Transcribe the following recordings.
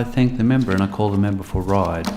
I thank the member and I call the member for Ryde.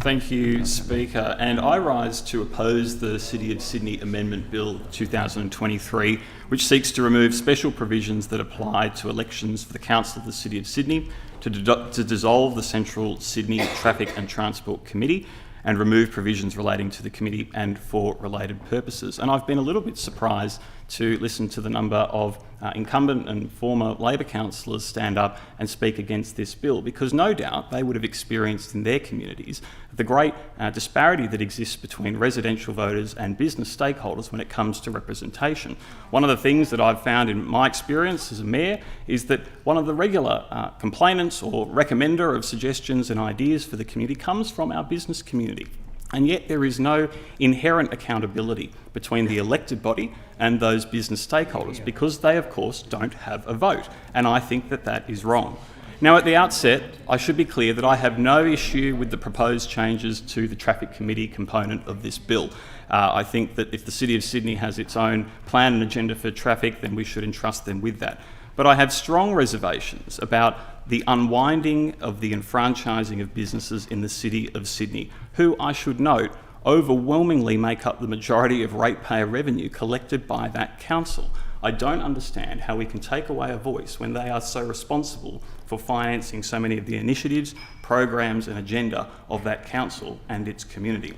Thank you, Speaker. And I rise to oppose the City of Sydney Amendment Bill 2023, which seeks to remove special provisions that apply to elections for the Council of the City of Sydney, to dissolve the Central Sydney Traffic and Transport Committee, and remove provisions relating to the committee and for related purposes. And I've been a little bit surprised to listen to the number of incumbent and former Labor councillors stand up and speak against this bill, because no doubt they would have experienced in their communities the great disparity that exists between residential voters and business stakeholders when it comes to representation. One of the things that I've found in my experience as a mayor is that one of the regular complainants or recommender of suggestions and ideas for the community comes from our business community. And yet there is no inherent accountability between the elected body and those business stakeholders, because they, of course, don't have a vote. And I think that that is wrong. Now, at the outset, I should be clear that I have no issue with the proposed changes to the Traffic Committee component of this bill. I think that if the City of Sydney has its own plan and agenda for traffic, then we should entrust them with that. But I have strong reservations about the unwinding of the enfranchising of businesses in the City of Sydney, who, I should note, overwhelmingly make up the majority of ratepayer revenue collected by that council. I don't understand how we can take away a voice when they are so responsible for financing so many of the initiatives, programs and agenda of that council and its community.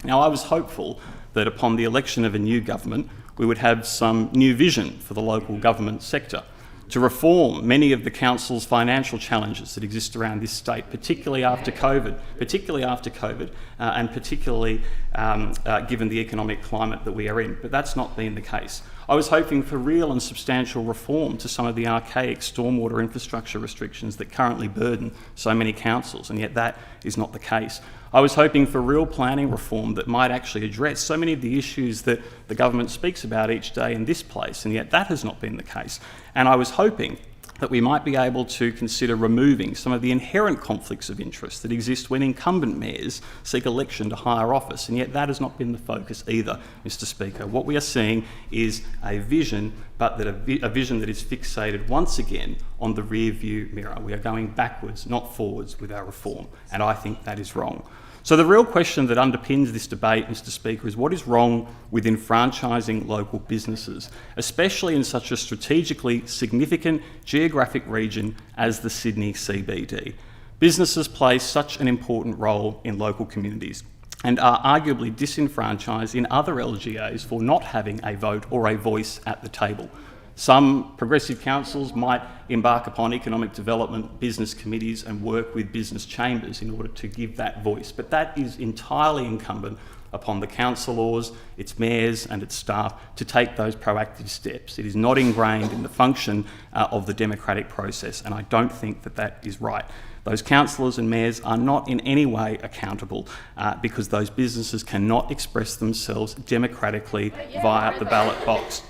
Now, I was hopeful that upon the election of a new government, we would have some new vision for the local government sector, to reform many of the council's financial challenges that exist around this state, particularly after COVID, and particularly given the economic climate that we are in. But that's not been the case. I was hoping for real and substantial reform to some of the archaic stormwater infrastructure restrictions that currently burden so many councils, and yet that is not the case. I was hoping for real planning reform that might actually address so many of the issues that the government speaks about each day in this place, and yet that has not been the case. And I was hoping that we might be able to consider removing some of the inherent conflicts of interest that exist when incumbent mayors seek election to higher office, and yet that has not been the focus either, Mr. Speaker. What we are seeing is a vision, but that a vision that is fixated once again on the rear view mirror. We are going backwards, not forwards, with our reform, and I think that is wrong. So the real question that underpins this debate, Mr. Speaker, is what is wrong with enfranchising local businesses, especially in such a strategically significant geographic region as the Sydney CBD. Businesses play such an important role in local communities and are arguably disenfranchised in other LGAs for not having a vote or a voice at the table. Some progressive councils might embark upon economic development business committees and work with business chambers in order to give that voice, but that is entirely incumbent upon the councillors, its mayors and its staff to take those proactive steps. It is not ingrained in the function of the democratic process, and I don't think that that is right. Those councillors and mayors are not in any way accountable because those businesses cannot express themselves democratically via the ballot box.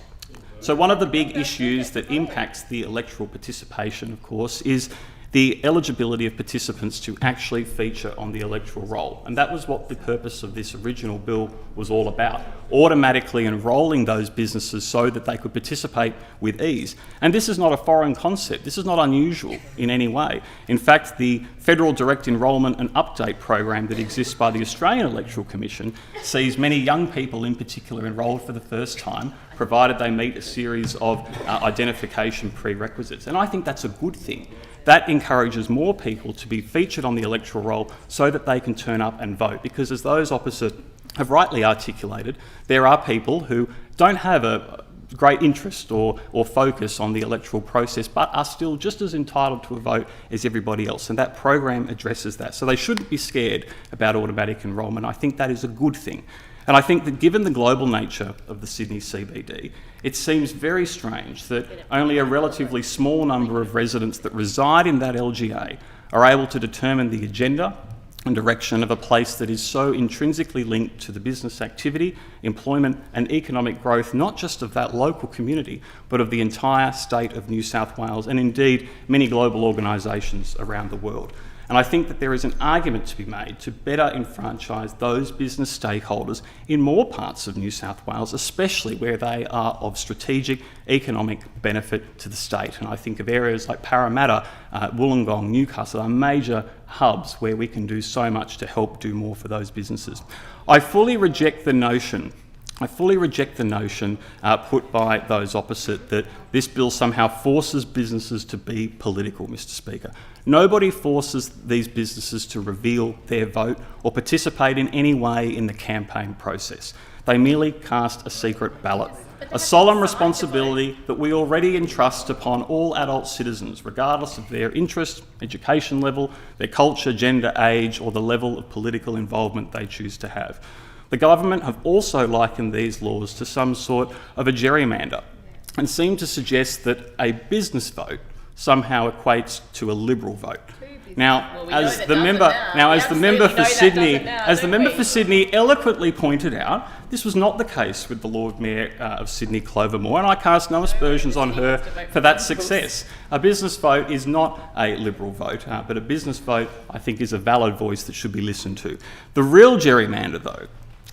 So one of the big issues that impacts the electoral participation, of course, is the eligibility of participants to actually feature on the electoral roll. And that was what the purpose of this original bill was all about, automatically enrolling those businesses so that they could participate with ease. And this is not a foreign concept. This is not unusual in any way. In fact, the Federal Direct Enrolment and Update program that exists by the Australian Electoral Commission sees many young people in particular enrolled for the first time, provided they meet a series of identification prerequisites. And I think that's a good thing. That encourages more people to be featured on the electoral roll so that they can turn up and vote, because as those opposite have rightly articulated, there are people who don't have a great interest or focus on the electoral process but are still just as entitled to a vote as everybody else, and that program addresses that. So they shouldn't be scared about automatic enrolment. I think that is a good thing. And I think that given the global nature of the Sydney CBD, it seems very strange that only a relatively small number of residents that reside in that LGA are able to determine the agenda and direction of a place that is so intrinsically linked to the business activity, employment and economic growth, not just of that local community, but of the entire state of New South Wales and indeed many global organisations around the world. And I think that there is an argument to be made to better enfranchise those business stakeholders in more parts of New South Wales, especially where they are of strategic economic benefit to the state. And I think of areas like Parramatta, Wollongong, Newcastle are major hubs where we can do so much to help do more for those businesses. I fully reject the notion put by those opposite that this bill somehow forces businesses to be political, Mr Speaker. Nobody forces these businesses to reveal their vote or participate in any way in the campaign process. They merely cast a secret ballot, a solemn responsibility that we already entrust upon all adult citizens, regardless of their interest, education level, their culture, gender, age, or the level of political involvement they choose to have. The government have also likened these laws to some sort of a gerrymander and seem to suggest that a business vote somehow equates to a Liberal vote. Now, as the member for Sydney eloquently pointed out, this was not the case with the Lord Mayor of Sydney, Clover Moore, and I cast no aspersions on her for that success. A business vote is not a Liberal vote, but a business vote, I think, is a valid voice that should be listened to. The real gerrymander, though,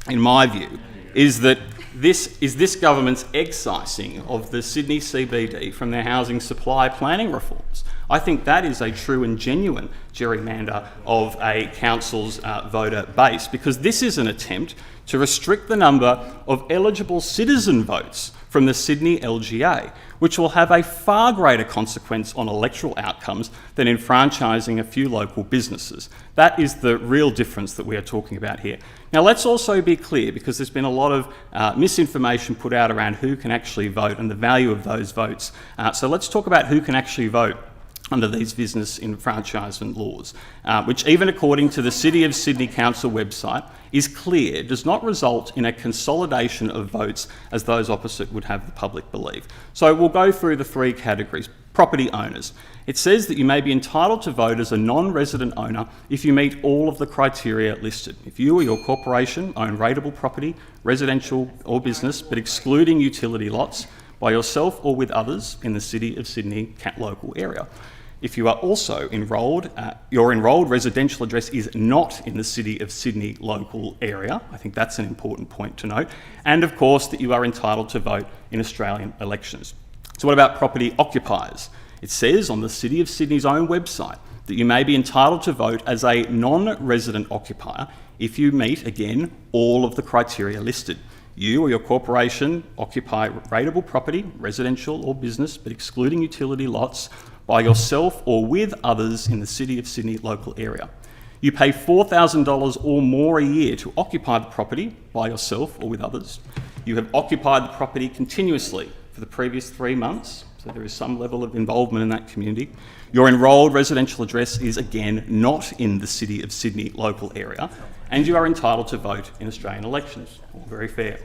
in my view, is that this government's excising of the Sydney CBD from their housing supply planning reforms. I think that is a true and genuine gerrymander of a council's voter base, because this is an attempt to restrict the number of eligible citizen votes from the Sydney LGA, which will have a far greater consequence on electoral outcomes than enfranchising a few local businesses. That is the real difference that we are talking about here. Now, let's also be clear, because there's been a lot of misinformation put out around who can actually vote and the value of those votes. So let's talk about who can actually vote under these business enfranchisement laws, which, even according to the City of Sydney Council website, is clear does not result in a consolidation of votes as those opposite would have the public believe. So we'll go through the three categories. Property owners. It says that you may be entitled to vote as a non-resident owner if you meet all of the criteria listed. If you or your corporation own rateable property, residential or business, but excluding utility lots, by yourself or with others in the City of Sydney local area. If you are also enrolled, your enrolled residential address is not in the City of Sydney local area. I think that's an important point to note. And of course, that you are entitled to vote in Australian elections. So what about property occupiers? It says on the City of Sydney's own website that you may be entitled to vote as a non-resident occupier if you meet, again, all of the criteria listed. You or your corporation occupy rateable property, residential or business, but excluding utility lots, by yourself or with others in the City of Sydney local area. You pay $4,000 or more a year to occupy the property by yourself or with others. You have occupied the property continuously for the previous 3 months, so there is some level of involvement in that community. Your enrolled residential address is, again, not in the City of Sydney local area, and you are entitled to vote in Australian elections. All very fair.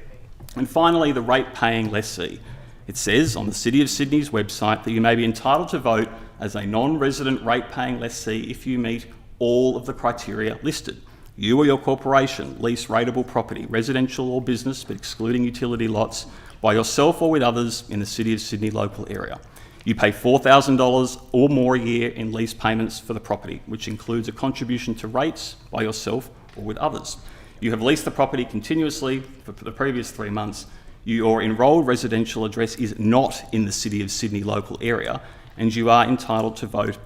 And finally, the rate-paying lessee. It says on the City of Sydney's website that you may be entitled to vote as a non-resident rate-paying lessee if you meet all of the criteria listed. You or your corporation lease rateable property, residential or business, but excluding utility lots, by yourself or with others in the City of Sydney local area. You pay $4,000 or more a year in lease payments for the property, which includes a contribution to rates by yourself or with others. You have leased the property continuously for the previous 3 months. Your enrolled residential address is not in the City of Sydney local area, and you are entitled to vote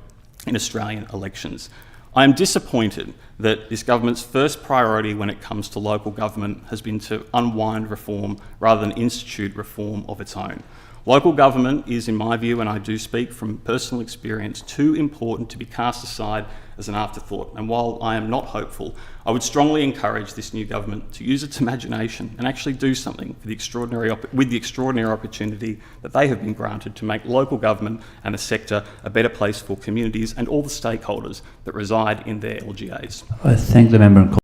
in Australian elections. I am disappointed that this government's first priority when it comes to local government has been to unwind reform rather than institute reform of its own. Local government is, in my view, and I do speak from personal experience, too important to be cast aside as an afterthought. And while I am not hopeful, I would strongly encourage this new government to use its imagination and actually do something for with the extraordinary opportunity that they have been granted to make local government and the sector a better place for communities and all the stakeholders that reside in their LGAs. I thank the member and call